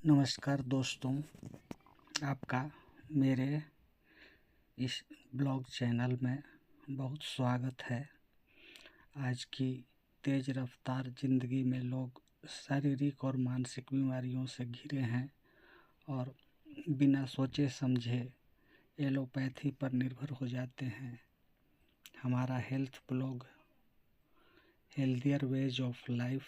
नमस्कार दोस्तों, आपका मेरे इस ब्लॉग चैनल में बहुत स्वागत है। आज की तेज़ रफ्तार ज़िंदगी में लोग शारीरिक और मानसिक बीमारियों से घिरे हैं और बिना सोचे समझे एलोपैथी पर निर्भर हो जाते हैं। हमारा health blog healthier ways of life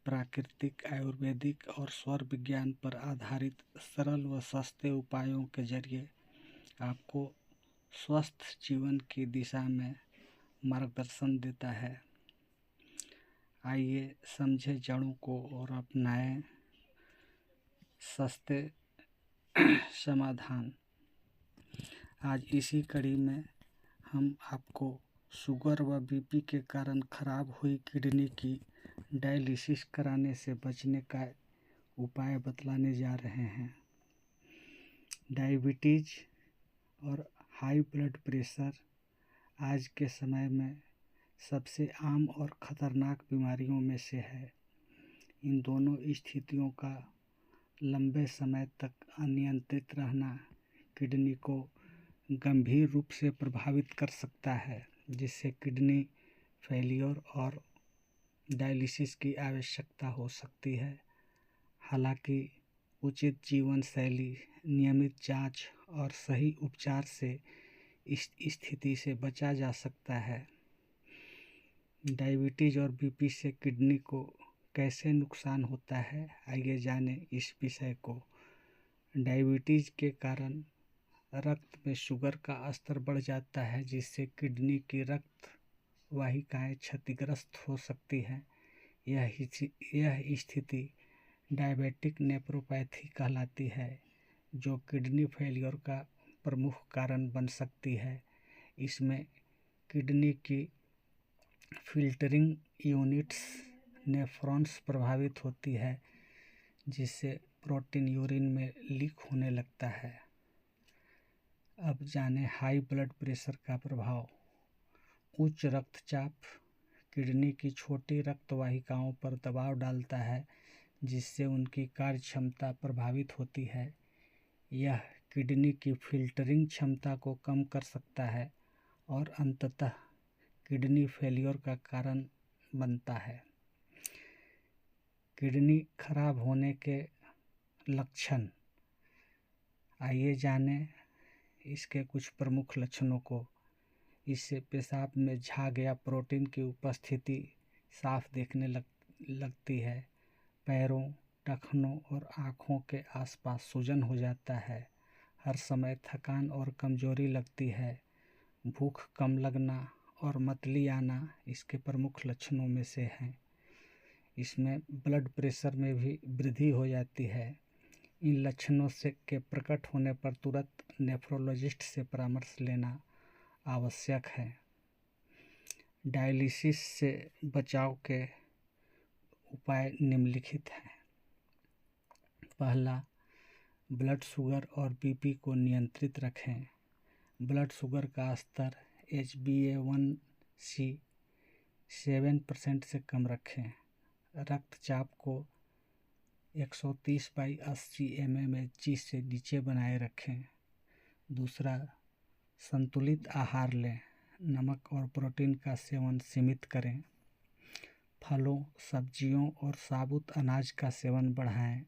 प्राकृतिक, आयुर्वेदिक और स्वर विज्ञान पर आधारित सरल व सस्ते उपायों के जरिए आपको स्वस्थ जीवन की दिशा में मार्गदर्शन देता है। आइए समझे जड़ों को और अपनाएं सस्ते समाधान। आज इसी कड़ी में हम आपको शुगर व बीपी के कारण खराब हुई किडनी की डायलिसिस कराने से बचने का उपाय बतलाने जा रहे हैं। डायबिटीज और हाई ब्लड प्रेशर आज के समय में सबसे आम और ख़तरनाक बीमारियों में से है। इन दोनों स्थितियों का लंबे समय तक अनियंत्रित रहना किडनी को गंभीर रूप से प्रभावित कर सकता है, जिससे किडनी फेलियर और डायलिसिस की आवश्यकता हो सकती है। हालांकि उचित जीवन शैली, नियमित जांच और सही उपचार से इस स्थिति से बचा जा सकता है। डायबिटीज और बीपी से किडनी को कैसे नुकसान होता है, आइए जानें इस विषय को। डायबिटीज के कारण रक्त में शुगर का स्तर बढ़ जाता है, जिससे किडनी की रक्त वाहिकाएं क्षतिग्रस्त हो सकती हैं। यह स्थिति डायबिटिक नेफ्रोपैथी कहलाती है, जो किडनी फेलियर का प्रमुख कारण बन सकती है। इसमें किडनी की फिल्टरिंग यूनिट्स नेफ्रॉन्स प्रभावित होती है, जिससे प्रोटीन यूरिन में लीक होने लगता है। अब जानें हाई ब्लड प्रेशर का प्रभाव। उच्च रक्तचाप किडनी की छोटी रक्त वाहिकाओं पर दबाव डालता है, जिससे उनकी कार्य क्षमता प्रभावित होती है। यह किडनी की फिल्टरिंग क्षमता को कम कर सकता है और अंततः किडनी फेलियर का कारण बनता है। किडनी खराब होने के लक्षण, आइए जानें इसके कुछ प्रमुख लक्षणों को। इससे पेशाब में झाग या प्रोटीन की उपस्थिति साफ देखने लगती है। पैरों, टखनों और आँखों के आसपास सूजन हो जाता है। हर समय थकान और कमजोरी लगती है। भूख कम लगना और मतली आना इसके प्रमुख लक्षणों में से हैं। इसमें ब्लड प्रेशर में भी वृद्धि हो जाती है। इन लक्षणों के प्रकट होने पर तुरंत नेफ्रोलॉजिस्ट से परामर्श लेना आवश्यक है। डायलिसिस से बचाव के उपाय निम्नलिखित हैं। पहला, ब्लड शुगर और बीपी को नियंत्रित रखें। ब्लड शुगर का स्तर HbA1c 7% से कम रखें। रक्तचाप को 130/80 mmHg से नीचे बनाए रखें। दूसरा, संतुलित आहार लें। नमक और प्रोटीन का सेवन सीमित करें। फलों, सब्जियों और साबुत अनाज का सेवन बढ़ाएं।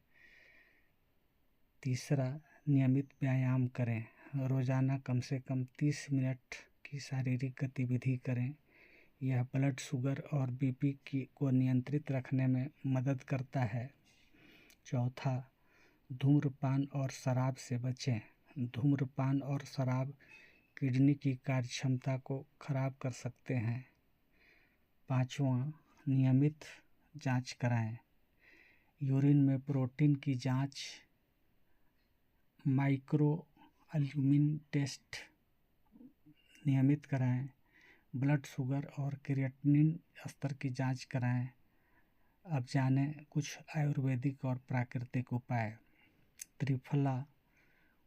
तीसरा, नियमित व्यायाम करें। रोजाना कम से कम 30 मिनट की शारीरिक गतिविधि करें। यह ब्लड शुगर और बीपी को नियंत्रित रखने में मदद करता है। चौथा, धूम्रपान और शराब से बचें। धूम्रपान और शराब किडनी की कार्यक्षमता को खराब कर सकते हैं। पाँचवां, नियमित जांच कराएं। यूरिन में प्रोटीन की जांच, माइक्रो एल्ब्यूमिन टेस्ट नियमित कराएं। ब्लड शुगर और क्रिएटिनिन स्तर की जांच कराएं। अब जानें कुछ आयुर्वेदिक और प्राकृतिक उपाय। त्रिफला,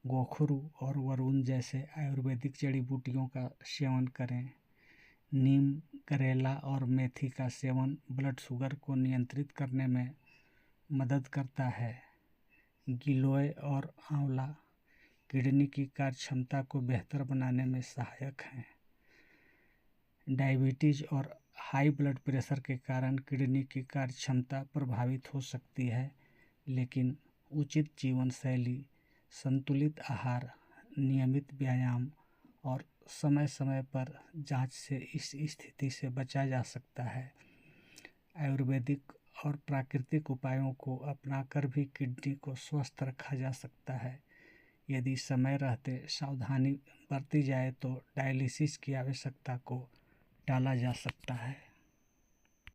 गोखरू और वरुण जैसे आयुर्वेदिक जड़ी बूटियों का सेवन करें। नीम, करेला और मेथी का सेवन ब्लड शुगर को नियंत्रित करने में मदद करता है। गिलोय और आंवला किडनी की कार्य क्षमता को बेहतर बनाने में सहायक हैं। डायबिटीज और हाई ब्लड प्रेशर के कारण किडनी की कार्य क्षमता प्रभावित हो सकती है, लेकिन उचित जीवन शैली, संतुलित आहार, नियमित व्यायाम और समय समय पर जांच से इस स्थिति से बचा जा सकता है। आयुर्वेदिक और प्राकृतिक उपायों को अपनाकर भी किडनी को स्वस्थ रखा जा सकता है। यदि समय रहते सावधानी बरती जाए तो डायलिसिस की आवश्यकता को टाला जा सकता है।